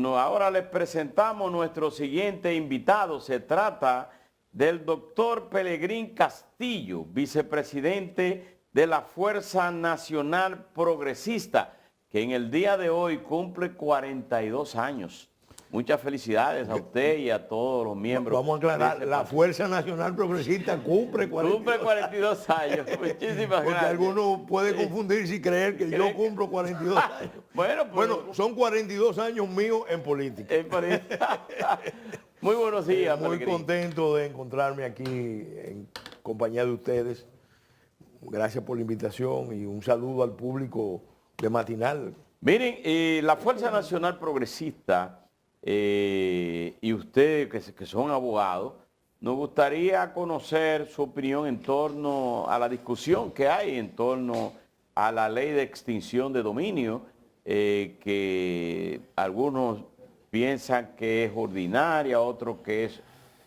Ahora les presentamos nuestro siguiente invitado. Se trata del doctor Pelegrín Castillo, vicepresidente de la Fuerza Nacional Progresista, que en el día de hoy cumple 42 años. Muchas felicidades a usted y a todos los miembros. Vamos a aclarar, la Fuerza Nacional Progresista cumple 42 años. Muchísimas porque gracias. Alguno puede confundirse y creer que yo cumplo 42 años. Bueno, son 42 años míos en política. Muy buenos días, Muy Pelegrín. contento de encontrarme aquí en compañía de ustedes. Gracias por la invitación y un saludo al público de Matinal. Miren, la Fuerza Nacional Progresista y ustedes que son abogados, nos gustaría conocer su opinión en torno a la discusión que hay en torno a la ley de extinción de dominio, que algunos piensan que es ordinaria, otros que es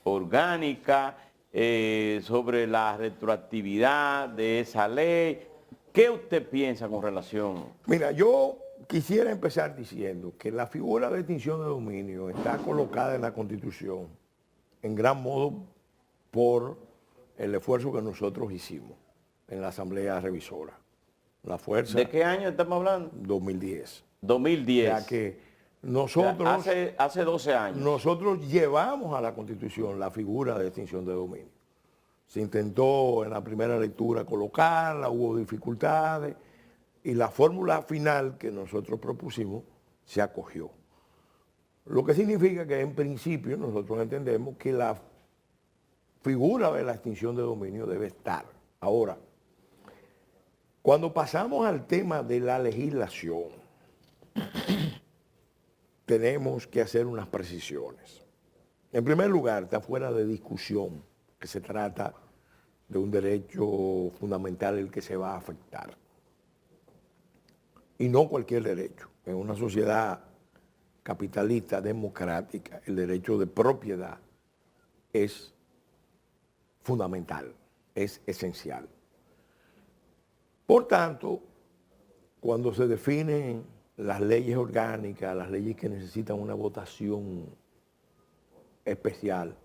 orgánica, sobre la retroactividad de esa ley. ¿Qué usted piensa con relación? Mira, yo quisiera empezar diciendo que la figura de extinción de dominio está colocada en la Constitución en gran modo por el esfuerzo que nosotros hicimos en la Asamblea Revisora. La Fuerza... ¿De qué año estamos hablando? 2010. 2010. O sea que nosotros... Hace 12 años. Nosotros llevamos a la Constitución la figura de extinción de dominio. Se intentó en la primera lectura colocarla, hubo dificultades, y la fórmula final que nosotros propusimos se acogió. Lo que significa que en principio nosotros entendemos que la figura de la extinción de dominio debe estar. Ahora, cuando pasamos al tema de la legislación, tenemos que hacer unas precisiones. En primer lugar, está fuera de discusión que se trata de un derecho fundamental el que se va a afectar. Y no cualquier derecho. En una sociedad capitalista, democrática, el derecho de propiedad es fundamental, es esencial. Por tanto, cuando se definen las leyes orgánicas, las leyes que necesitan una votación especial,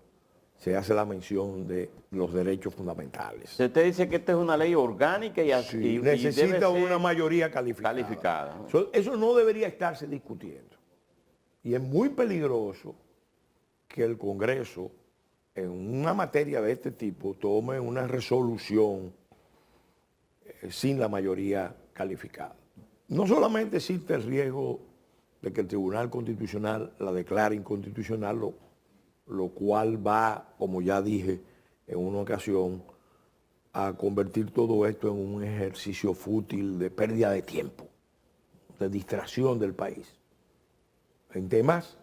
se hace la mención de los derechos fundamentales. Usted dice que esta es una ley orgánica y así. Sí, necesita una mayoría calificada. Eso no debería estarse discutiendo. Y es muy peligroso que el Congreso, en una materia de este tipo, tome una resolución sin la mayoría calificada. No solamente existe el riesgo de que el Tribunal Constitucional la declare inconstitucional, lo cual va, como ya dije en una ocasión, a convertir todo esto en un ejercicio fútil de pérdida de tiempo, de distracción del país, en temas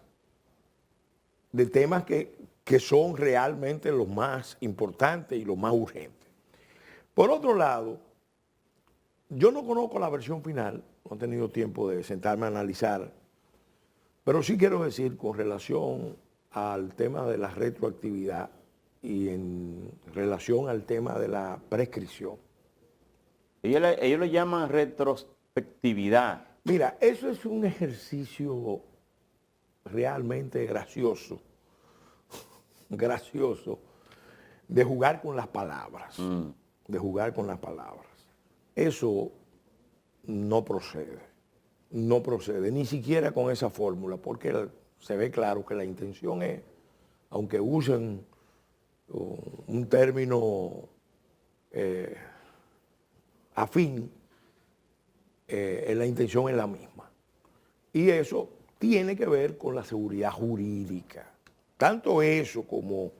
que son realmente los más importantes y los más urgentes. Por otro lado, yo no conozco la versión final, no he tenido tiempo de sentarme a analizar, pero sí quiero decir con relación al tema de la retroactividad y en relación al tema de la prescripción. Ellos le llaman retrospectividad. Mira, eso es un ejercicio realmente gracioso de jugar con las palabras, de jugar con las palabras. Eso no procede, ni siquiera con esa fórmula, porque se ve claro que la intención es, aunque usen un término afín, la intención es la misma. Y eso tiene que ver con la seguridad jurídica. Tanto eso como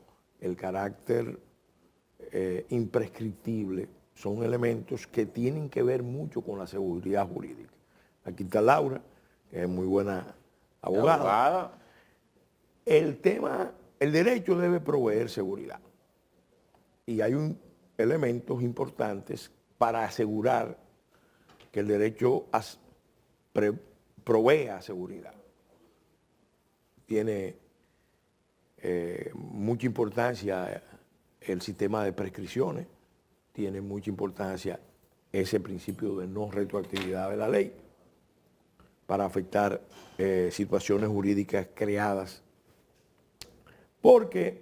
el carácter imprescriptible son elementos que tienen que ver mucho con la seguridad jurídica. Aquí está Laura, que es muy buena abogada. El derecho debe proveer seguridad. Y hay elementos importantes para asegurar que el derecho provea seguridad. Tiene mucha importancia el sistema de prescripciones, tiene mucha importancia ese principio de no retroactividad de la ley. para afectar situaciones jurídicas creadas, porque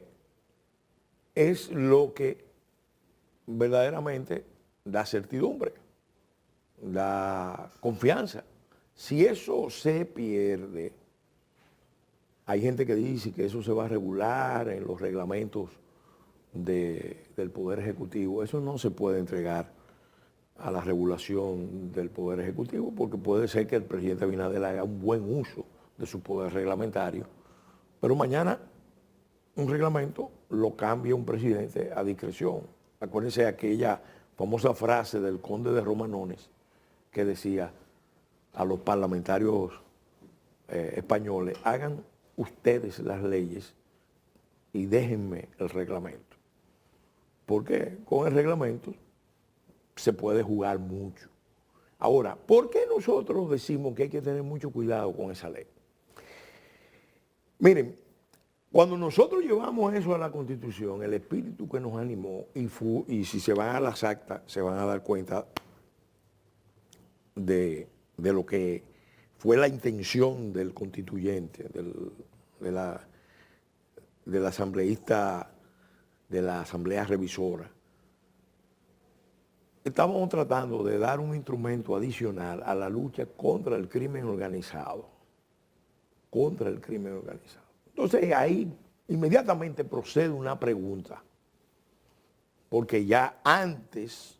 es lo que verdaderamente da certidumbre, da confianza. Si eso se pierde, hay gente que dice que eso se va a regular en los reglamentos del Poder Ejecutivo. Eso no se puede entregar a la regulación del Poder Ejecutivo, porque puede ser que el presidente Abinader haga un buen uso de su poder reglamentario, pero mañana un reglamento lo cambia un presidente a discreción. Acuérdense de aquella famosa frase del conde de Romanones que decía a los parlamentarios españoles: hagan ustedes las leyes y déjenme el reglamento. Porque con el reglamento se puede jugar mucho. Ahora, ¿por qué nosotros decimos que hay que tener mucho cuidado con esa ley? Miren, cuando nosotros llevamos eso a la Constitución, el espíritu que nos animó, y si se van a las actas, se van a dar cuenta de lo que fue la intención del constituyente, del asambleísta de la Asamblea Revisora. Estábamos tratando de dar un instrumento adicional a la lucha contra el crimen organizado. Contra el crimen organizado. Entonces ahí inmediatamente procede una pregunta, porque ya antes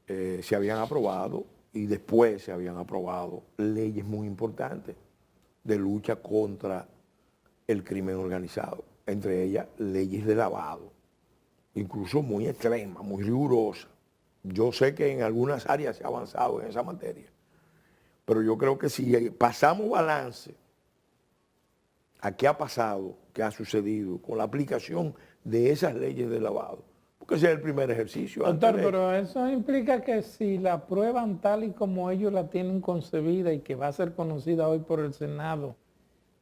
se habían aprobado y después se habían aprobado leyes muy importantes de lucha contra el crimen organizado, entre ellas leyes de lavado, incluso muy extremas, muy rigurosas. Yo sé que en algunas áreas se ha avanzado en esa materia, pero yo creo que si pasamos balance a qué ha pasado, qué ha sucedido con la aplicación de esas leyes de lavado, porque ese es el primer ejercicio. Doctor, pero eso implica que si la aprueban tal y como ellos la tienen concebida y que va a ser conocida hoy por el Senado,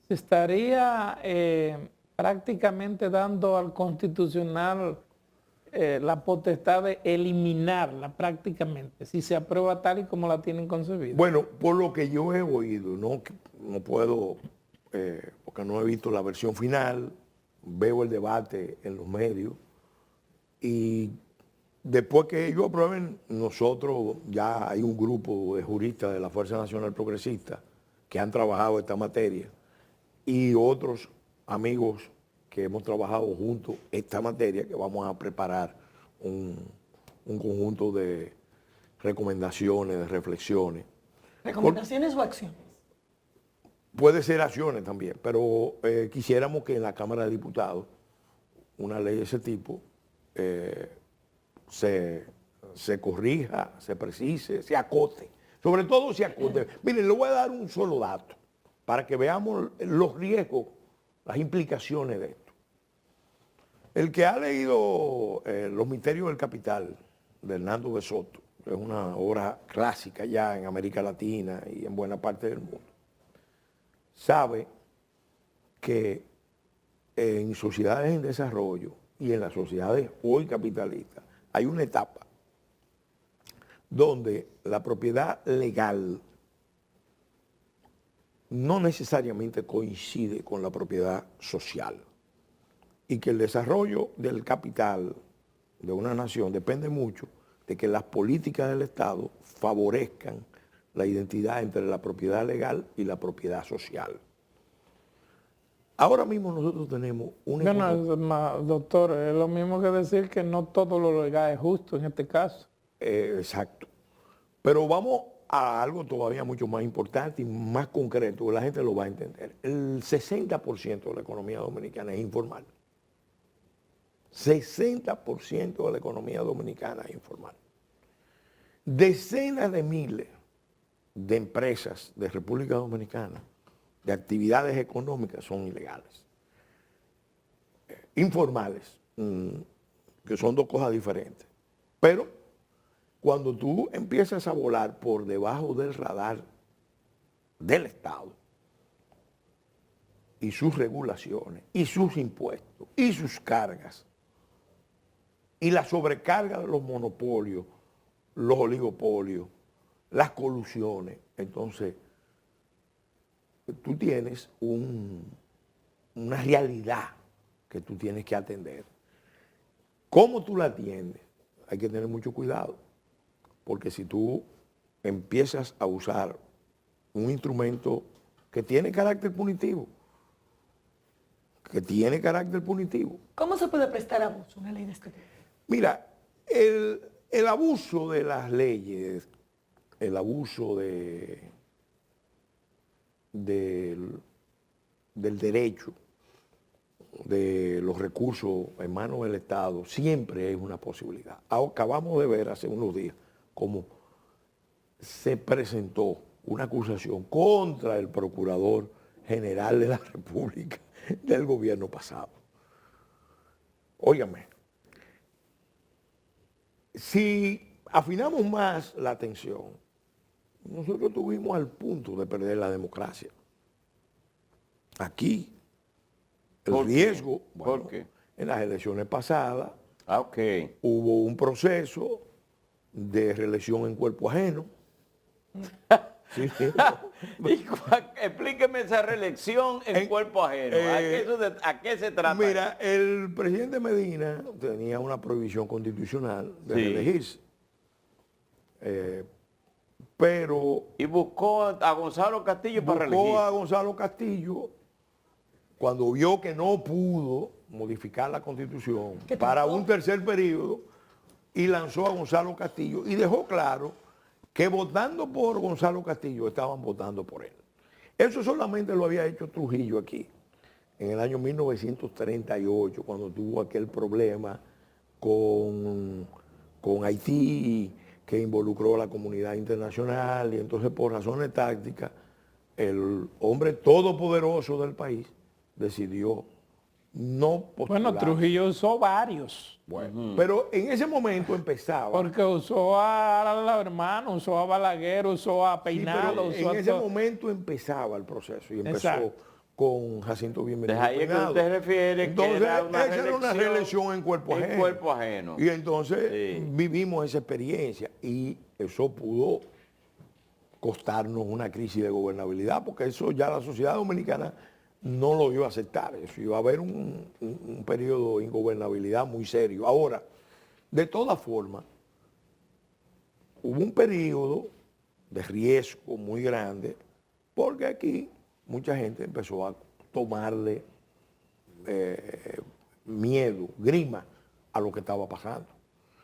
se estaría prácticamente dando al Constitucional la potestad de eliminarla prácticamente, si se aprueba tal y como la tienen concebida. Bueno, por lo que yo he oído, no puedo, porque no he visto la versión final, veo el debate en los medios, y después que ellos aprueben, nosotros ya hay un grupo de juristas de la Fuerza Nacional Progresista que han trabajado esta materia, y otros amigos que hemos trabajado juntos esta materia, que vamos a preparar un conjunto de recomendaciones, de reflexiones. ¿Recomendaciones o acciones? Puede ser acciones también, pero quisiéramos que en la Cámara de Diputados una ley de ese tipo se corrija, se precise, se acote. Sobre todo se acote. Miren, le voy a dar un solo dato para que veamos los riesgos, las implicaciones de esto. El que ha leído Los Misterios del Capital, de Hernando de Soto, que es una obra clásica ya en América Latina y en buena parte del mundo, sabe que en sociedades en desarrollo y en las sociedades hoy capitalistas hay una etapa donde la propiedad legal no necesariamente coincide con la propiedad social y que el desarrollo del capital de una nación depende mucho de que las políticas del Estado favorezcan la identidad entre la propiedad legal y la propiedad social. Ahora mismo nosotros tenemos una... Bueno, doctor, es lo mismo que decir que no todo lo legal es justo en este caso. Exacto. Pero vamos a algo todavía mucho más importante y más concreto, que la gente lo va a entender. El 60% de la economía dominicana es informal. 60% de la economía dominicana es informal. Decenas de miles de empresas de República Dominicana, de actividades económicas, son ilegales. Informales, que son dos cosas diferentes. Pero cuando tú empiezas a volar por debajo del radar del Estado y sus regulaciones, y sus impuestos, y sus cargas, y la sobrecarga de los monopolios, los oligopolios, las colusiones. Entonces, tú tienes una realidad que tú tienes que atender. ¿Cómo tú la atiendes? Hay que tener mucho cuidado, porque si tú empiezas a usar un instrumento que tiene carácter punitivo, ¿Cómo se puede prestar abuso una ley de este tipo? Mira, el abuso de las leyes, el abuso del derecho, de los recursos en manos del Estado, siempre es una posibilidad. Acabamos de ver hace unos días cómo se presentó una acusación contra el Procurador General de la República del gobierno pasado. Óigame, si afinamos más la atención, nosotros estuvimos al punto de perder la democracia. Aquí, el riesgo, bueno, en las elecciones pasadas, hubo un proceso de reelección en cuerpo ajeno. Sí. Explíqueme esa reelección en cuerpo ajeno. ¿A qué se trata? Mira, el presidente Medina tenía una prohibición constitucional de reelegirse. Pero... Y buscó a Gonzalo Castillo para reelegirse. Buscó a Gonzalo Castillo cuando vio que no pudo modificar la Constitución para un tercer periodo y lanzó a Gonzalo Castillo y dejó claro que votando por Gonzalo Castillo estaban votando por él. Eso solamente lo había hecho Trujillo aquí, en el año 1938, cuando tuvo aquel problema con Haití, que involucró a la comunidad internacional, y entonces por razones tácticas, el hombre todopoderoso del país decidió no postular. Bueno, Trujillo usó varios. Bueno, pero en ese momento empezaba. Porque usó a los hermanos, usó a Balaguer, usó a Peinado. Sí, en ese momento empezaba el proceso y empezó con Jacinto Bienvenido. Desde ahí es que usted refiere. Entonces, que era una reelección en cuerpo ajeno. En cuerpo ajeno. Y entonces vivimos esa experiencia y eso pudo costarnos una crisis de gobernabilidad, porque eso ya la sociedad dominicana no lo iba a aceptar. Eso iba a haber un periodo de ingobernabilidad muy serio. Ahora, de todas formas, hubo un periodo de riesgo muy grande, porque aquí mucha gente empezó a tomarle miedo, grima a lo que estaba pasando.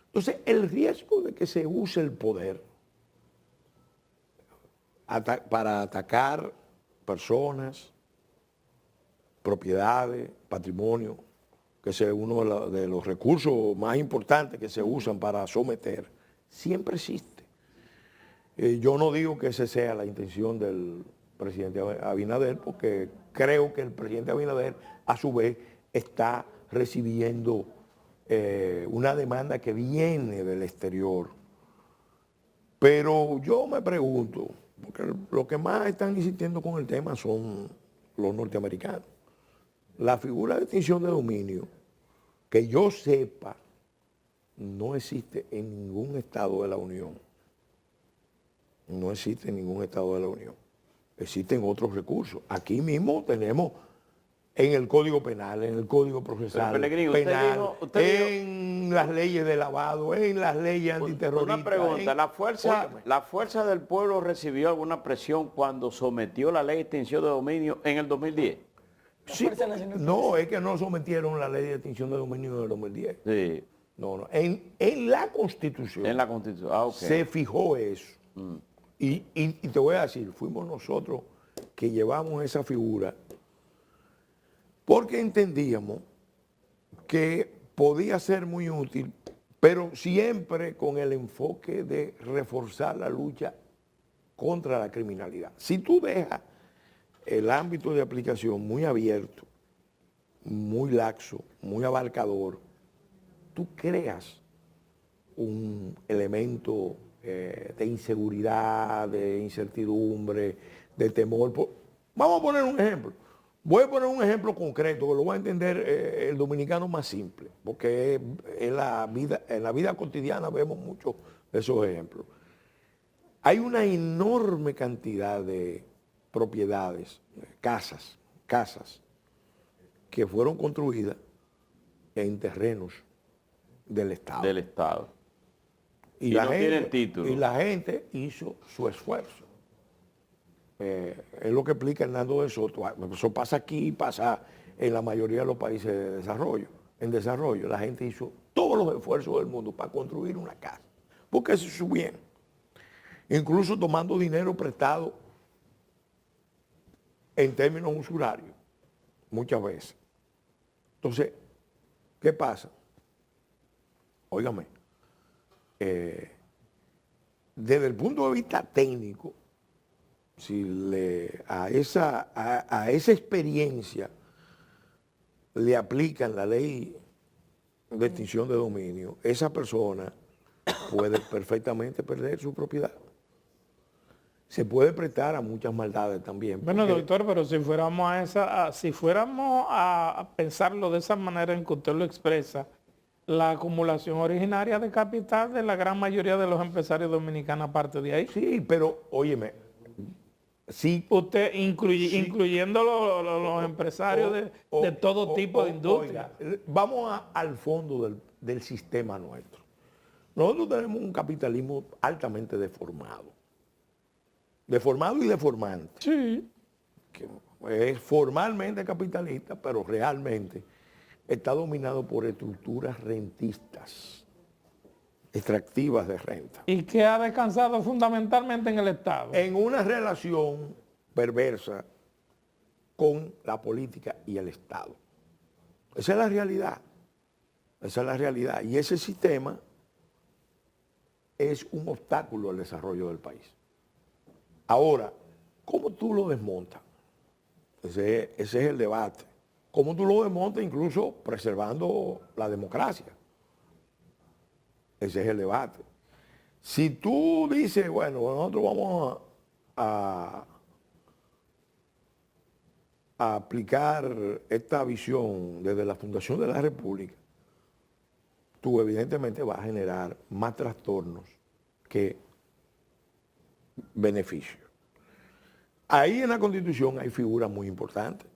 Entonces, el riesgo de que se use el poder para atacar personas, propiedades, patrimonio, que es uno de los recursos más importantes que se usan para someter, siempre existe. Yo no digo que esa sea la intención del presidente Abinader, porque creo que el presidente Abinader, a su vez, está recibiendo una demanda que viene del exterior. Pero yo me pregunto, porque los que más están insistiendo con el tema son los norteamericanos. La figura de extinción de dominio, que yo sepa, no existe en ningún estado de la Unión. No existe en ningún estado de la Unión. Existen otros recursos. Aquí mismo tenemos en el Código Penal, en el Código Procesal Penal, en las leyes de lavado, en las leyes antiterroristas. Una pregunta, ¿la fuerza del pueblo recibió alguna presión cuando sometió la ley de extinción de dominio en el 2010? Sí, no, es que no sometieron la ley de extinción de dominio en el 2010. Sí. No. En la Constitución. En la Constitución, se fijó eso. Y te voy a decir, fuimos nosotros que llevamos esa figura porque entendíamos que podía ser muy útil, pero siempre con el enfoque de reforzar la lucha contra la criminalidad. Si tú dejas el ámbito de aplicación muy abierto, muy laxo, muy abarcador, tú creas un elemento de inseguridad, de incertidumbre, de temor. Vamos a poner un ejemplo. Voy a poner un ejemplo concreto que lo va a entender el dominicano más simple, porque en la vida cotidiana vemos muchos de esos ejemplos. Hay una enorme cantidad de propiedades, casas, que fueron construidas en terrenos del Estado. Del Estado. Y no tienen título. Y la gente hizo su esfuerzo. Es lo que explica Hernando de Soto. Eso pasa aquí y pasa en la mayoría de los países de desarrollo. En desarrollo, la gente hizo todos los esfuerzos del mundo para construir una casa. Porque eso es su bien. Incluso tomando dinero prestado en términos usurarios, muchas veces. Entonces, ¿qué pasa? Óigame, desde el punto de vista técnico, si a esa experiencia le aplican la ley de extinción de dominio, esa persona puede perfectamente perder su propiedad. Se puede prestar a muchas maldades también. Bueno, doctor, pero si fuéramos a pensarlo de esa manera en que usted lo expresa, la acumulación originaria de capital de la gran mayoría de los empresarios dominicanos parte de ahí. Sí, pero óyeme, sí, usted incluyendo los empresarios de todo tipo de industria. Oiga, vamos al fondo del sistema nuestro. Nosotros tenemos un capitalismo altamente deformado y deformante. Sí. Que es formalmente capitalista, pero realmente está dominado por estructuras rentistas, extractivas de renta. Y que ha descansado fundamentalmente en el Estado. En una relación perversa con la política y el Estado. Esa es la realidad. Esa es la realidad. Y ese sistema es un obstáculo al desarrollo del país. Ahora, ¿cómo tú lo desmontas? Ese es el debate. ¿Cómo tú lo desmontas incluso preservando la democracia? Ese es el debate. Si tú dices, bueno, nosotros vamos a aplicar esta visión desde la fundación de la República, tú evidentemente vas a generar más trastornos que beneficios. Ahí en la Constitución hay figuras muy importantes.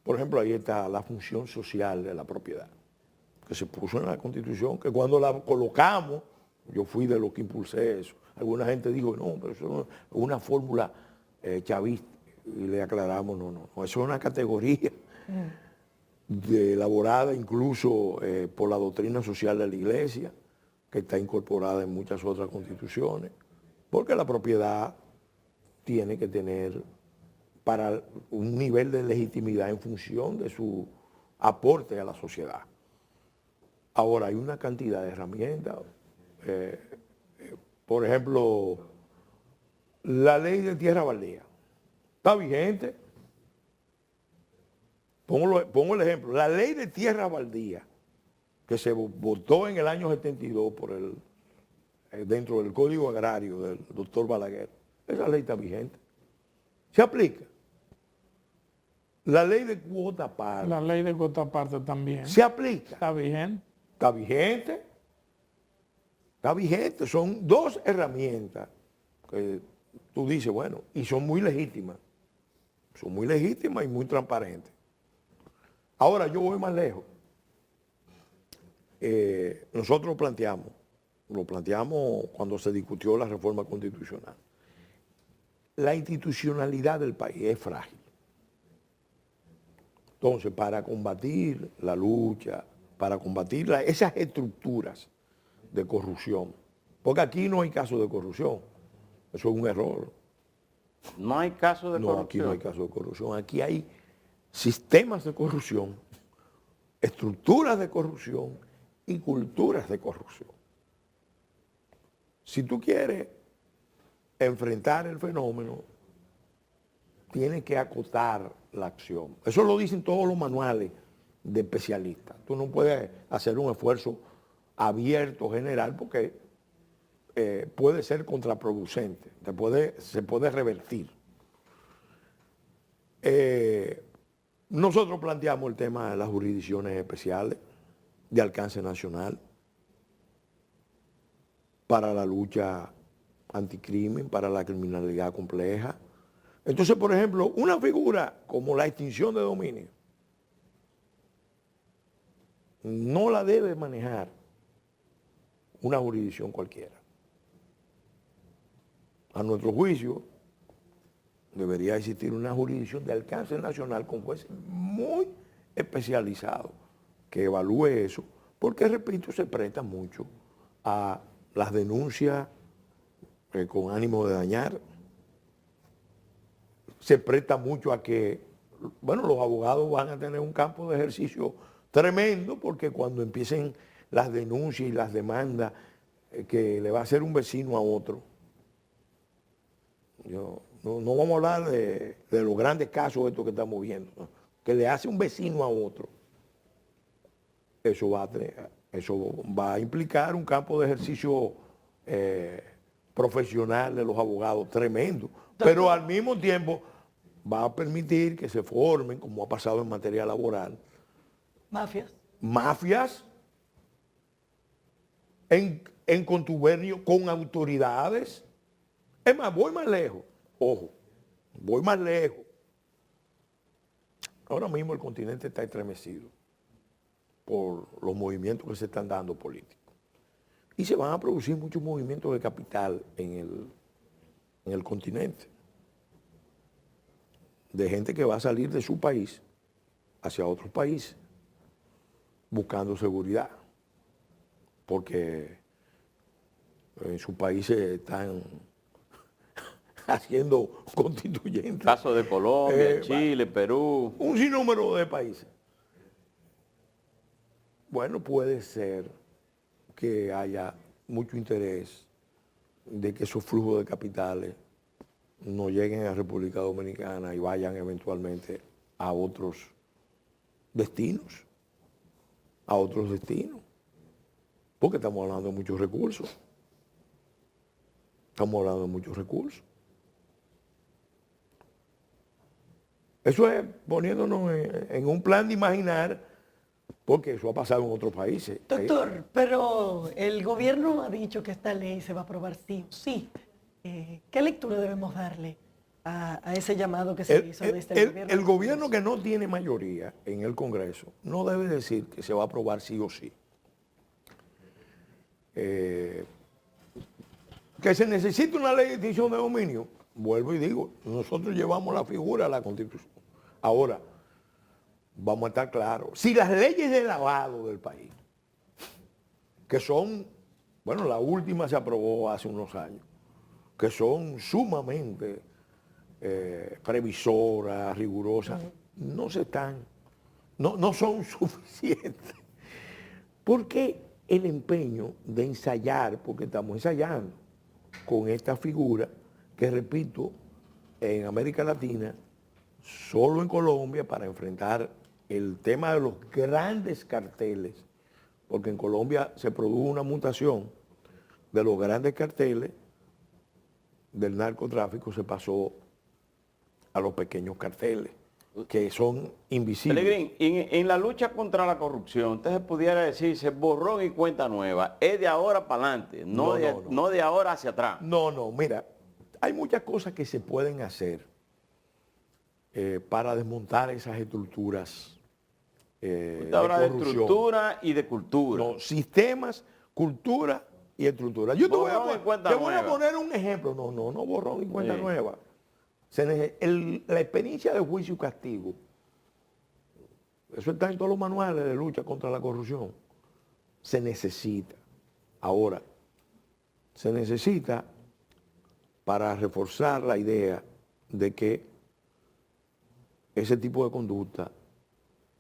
Por ejemplo, ahí está la función social de la propiedad, que se puso en la Constitución, que cuando la colocamos, yo fui de los que impulsé eso. Alguna gente dijo, no, pero eso es una fórmula chavista. Y le aclaramos, no, eso es una categoría elaborada incluso por la doctrina social de la Iglesia, que está incorporada en muchas otras constituciones, porque la propiedad tiene que tener para un nivel de legitimidad en función de su aporte a la sociedad. Ahora, hay una cantidad de herramientas. Por ejemplo, la ley de tierra baldía. ¿Está vigente? Pongo el ejemplo. La ley de tierra baldía, que se votó en el año 72 dentro del Código Agrario del doctor Balaguer, esa ley está vigente. Se aplica. La ley de cuota parte. La ley de cuota parte también. Se aplica. Está vigente. Está vigente. Está vigente. Son dos herramientas que tú dices, bueno, y son muy legítimas. Son muy legítimas y muy transparentes. Ahora yo voy más lejos. Nosotros lo planteamos cuando se discutió la reforma constitucional. La institucionalidad del país es frágil. Entonces, para combatir la lucha, para combatir esas estructuras de corrupción, porque aquí no hay caso de corrupción, eso es un error. No hay caso de corrupción. No, aquí no hay caso de corrupción, aquí hay sistemas de corrupción, estructuras de corrupción y culturas de corrupción. Si tú quieres enfrentar el fenómeno, tienes que acotar la acción. Eso lo dicen todos los manuales de especialistas. Tú no puedes hacer un esfuerzo abierto, general, porque puede ser contraproducente, se puede revertir. Nosotros planteamos el tema de las jurisdicciones especiales de alcance nacional para la lucha anticrimen, para la criminalidad compleja. Entonces, por ejemplo, una figura como la extinción de dominio no la debe manejar una jurisdicción cualquiera. A nuestro juicio, debería existir una jurisdicción de alcance nacional con jueces muy especializados que evalúe eso, porque, repito, se presta mucho a las denuncias con ánimo de dañar. Se presta mucho a que, bueno, los abogados van a tener un campo de ejercicio tremendo, porque cuando empiecen las denuncias y las demandas que le va a hacer un vecino a otro, no vamos a hablar de los grandes casos estos que estamos viendo, ¿no? Que le hace un vecino a otro. Eso va a implicar un campo de ejercicio profesional de los abogados tremendo, pero al mismo tiempo va a permitir que se formen, como ha pasado en materia laboral, mafias en contubernio con autoridades. Es más, voy más lejos, ojo, voy más lejos. Ahora mismo el continente está estremecido por los movimientos que se están dando políticos. Y se van a producir muchos movimientos de capital en el continente. De gente que va a salir de su país hacia otros países, buscando seguridad. Porque en sus países están haciendo constituyentes. Caso de Colombia, Chile, Perú. Un sinnúmero de países. Bueno, puede ser que haya mucho interés de que esos flujos de capitales no lleguen a República Dominicana y vayan eventualmente a otros destinos. Porque estamos hablando de muchos recursos. Eso es poniéndonos en un plan de imaginar, porque eso ha pasado en otros países. Doctor, pero el gobierno ha dicho que esta ley se va a aprobar sí o sí. ¿Qué lectura debemos darle a ese llamado que se hizo desde el gobierno? El gobierno que no tiene mayoría en el Congreso no debe decir que se va a aprobar sí o sí. Que se necesita una ley de extinción de dominio, vuelvo y digo, nosotros llevamos la figura a la Constitución. Ahora, vamos a estar claros, si las leyes de lavado del país, que son, bueno, la última se aprobó hace unos años, que son sumamente previsoras, rigurosas, no son suficientes. ¿Por qué el empeño de ensayar? Porque estamos ensayando con esta figura que, repito, en América Latina, solo en Colombia, para enfrentar el tema de los grandes carteles, porque en Colombia se produjo una mutación de los grandes carteles del narcotráfico, se pasó a los pequeños carteles, que son invisibles. Pelegrín, en la lucha contra la corrupción, entonces pudiera decirse borrón y cuenta nueva, es de ahora para adelante, no de ahora hacia atrás. No, mira, hay muchas cosas que se pueden hacer para desmontar esas estructuras de estructura y de cultura. No, sistemas, cultura y estructura. Yo te voy a poner un ejemplo. No borrón y cuenta nueva. La experiencia de juicio y castigo, eso está en todos los manuales de lucha contra la corrupción. Se necesita. Ahora, se necesita para reforzar la idea de que ese tipo de conducta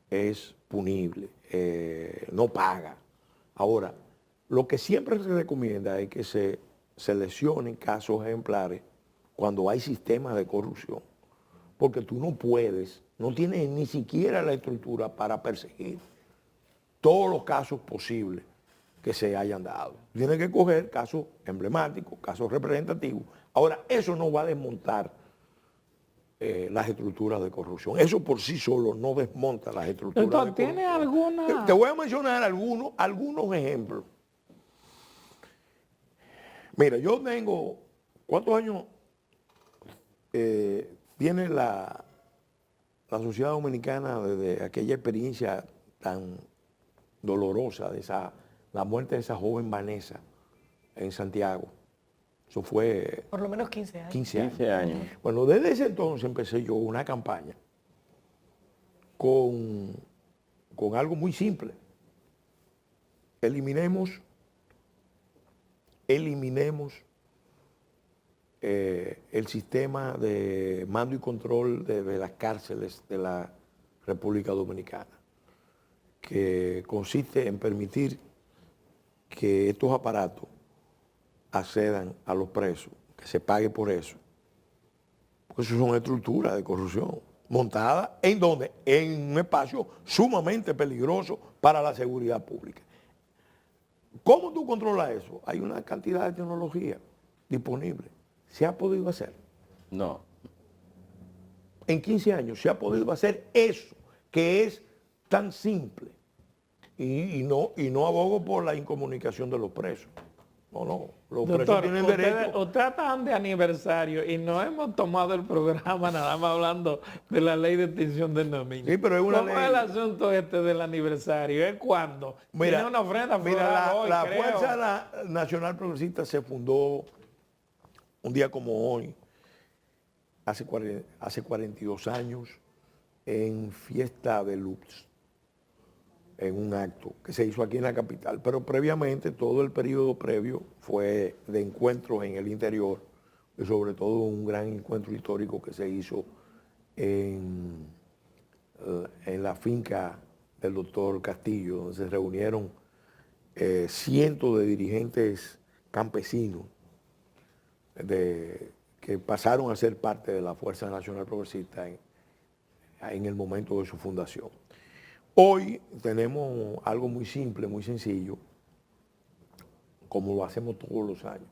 es punible, no paga. Ahora, lo que siempre se recomienda es que se seleccionen casos ejemplares cuando hay sistemas de corrupción, porque tú no tienes ni siquiera la estructura para perseguir todos los casos posibles que se hayan dado. Tienes que coger casos emblemáticos, casos representativos. Ahora, eso no va a desmontar las estructuras de corrupción. Eso por sí solo no desmonta las estructuras de corrupción. ¿Tiene alguna? Te voy a mencionar algunos ejemplos. Mira, yo tengo ¿Cuántos años tiene la sociedad dominicana desde aquella experiencia tan dolorosa de la muerte de esa joven Vanessa en Santiago? Eso fue... Por lo menos 15 años. 15 años. Bueno, desde ese entonces empecé yo una campaña con algo muy simple. Eliminemos el sistema de mando y control de las cárceles de la República Dominicana, que consiste en permitir que estos aparatos accedan a los presos, que se pague por eso. Porque eso son estructuras de corrupción montadas en donde, en un espacio sumamente peligroso para la seguridad pública. ¿Cómo tú controlas eso? Hay una cantidad de tecnología disponible. ¿Se ha podido hacer? No. En 15 años se ha podido hacer eso, que es tan simple. Y no abogo por la incomunicación de los presos. No. Los presos Doctor, tienen derecho. ustedes están de aniversario y no hemos tomado el programa nada más hablando de la ley de extinción de nómina. Sí, pero es una ¿Cómo ley. es el asunto del aniversario? ¿Es cuándo? Mira, Tiene una ofrenda mira, floral hoy, la creo. Fuerza Nacional Progresista se fundó un día como hoy, hace 42 años, en Fiesta de Lux, en un acto que se hizo aquí en la capital. Pero previamente, todo el periodo previo fue de encuentros en el interior, y sobre todo un gran encuentro histórico que se hizo en la finca del doctor Castillo, donde se reunieron cientos de dirigentes campesinos que pasaron a ser parte de la Fuerza Nacional Progresista en el momento de su fundación. Hoy tenemos algo muy simple, muy sencillo, como lo hacemos todos los años.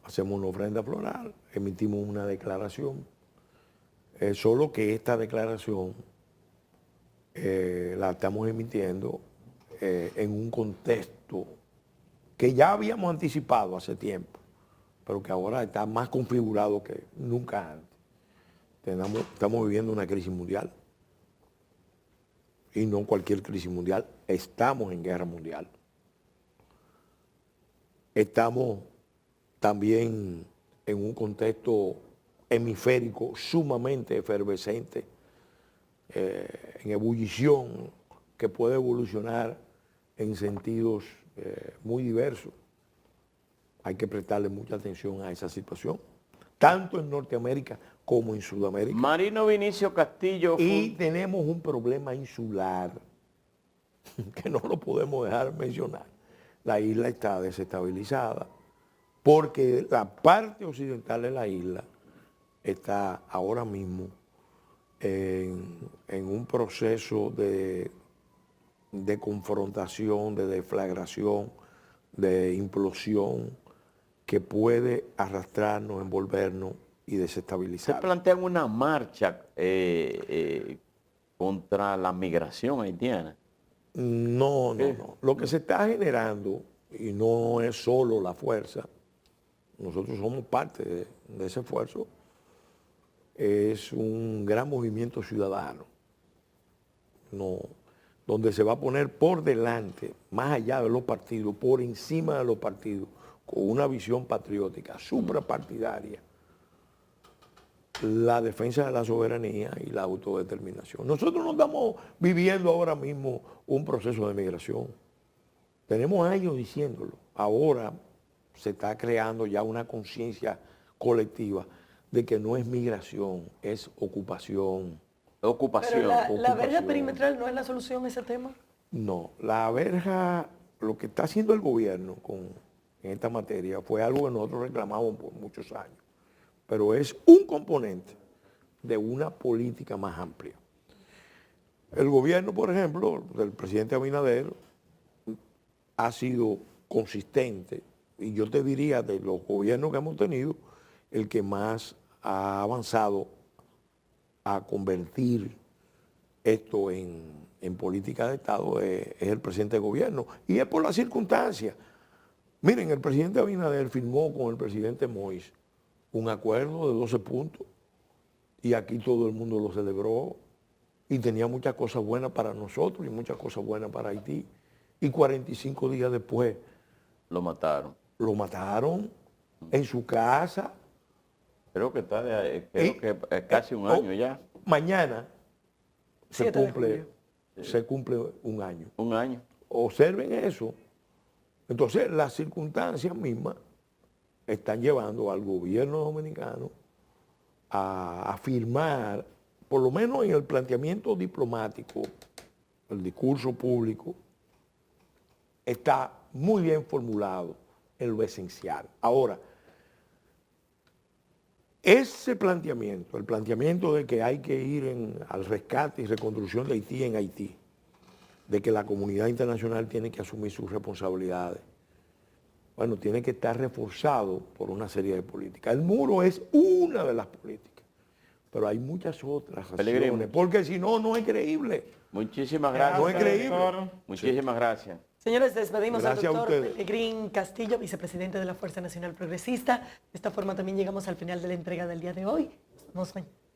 Hacemos una ofrenda floral, emitimos una declaración, solo que esta declaración la estamos emitiendo en un contexto que ya habíamos anticipado hace tiempo, pero que ahora está más configurado que nunca antes. Estamos viviendo una crisis mundial. Y no cualquier crisis mundial. Estamos en guerra mundial. Estamos también en un contexto hemisférico sumamente efervescente, en ebullición, que puede evolucionar en sentidos muy diversos. Hay que prestarle mucha atención a esa situación, tanto en Norteamérica como en Sudamérica. Marino Vinicio Castillo. Y tenemos un problema insular que no lo podemos dejar mencionar. La isla está desestabilizada porque la parte occidental de la isla está ahora mismo en un proceso de confrontación, de deflagración, de implosión, que puede arrastrarnos, envolvernos y desestabilizar. Se plantean una marcha contra la migración haitiana. No. Lo que se está generando, y no es solo la fuerza, nosotros somos parte de ese esfuerzo, es un gran movimiento ciudadano, donde se va a poner por delante, más allá de los partidos, por encima de los partidos, con una visión patriótica, suprapartidaria, la defensa de la soberanía y la autodeterminación. Nosotros no estamos viviendo ahora mismo un proceso de migración. Tenemos años diciéndolo. Ahora se está creando ya una conciencia colectiva de que no es migración, es ocupación. Pero la verja perimetral no es la solución a ese tema. No, la verja, lo que está haciendo el gobierno en esta materia fue algo que nosotros reclamamos por muchos años, pero es un componente de una política más amplia. El gobierno, por ejemplo, del presidente Abinader, ha sido consistente, y yo te diría, de los gobiernos que hemos tenido, el que más ha avanzado a convertir esto en política de Estado es el presidente del gobierno, y es por las circunstancias. Miren, el presidente Abinader firmó con el presidente Moïse un acuerdo de 12 puntos y aquí todo el mundo lo celebró y tenía muchas cosas buenas para nosotros y muchas cosas buenas para Haití. Y 45 días después Lo mataron. lo mataron en su casa. Creo que es casi un año ya. Mañana se 7 de julio. cumple un año. Un año. Observen eso. Entonces, las circunstancias mismas están llevando al gobierno dominicano a afirmar, por lo menos en el planteamiento diplomático, el discurso público, está muy bien formulado en lo esencial. Ahora, ese planteamiento, el planteamiento de que hay que ir al rescate y reconstrucción de Haití en Haití, de que la comunidad internacional tiene que asumir sus responsabilidades, bueno, tiene que estar reforzado por una serie de políticas. El muro es una de las políticas, pero hay muchas otras acciones, porque si no, no es creíble. Muchísimas gracias. No es creíble. Muchísimas gracias. Señores, despedimos al Gracias a doctor ustedes. Pelegrín Castillo, vicepresidente de la Fuerza Nacional Progresista. De esta forma también llegamos al final de la entrega del día de hoy. Nos vemos mañana.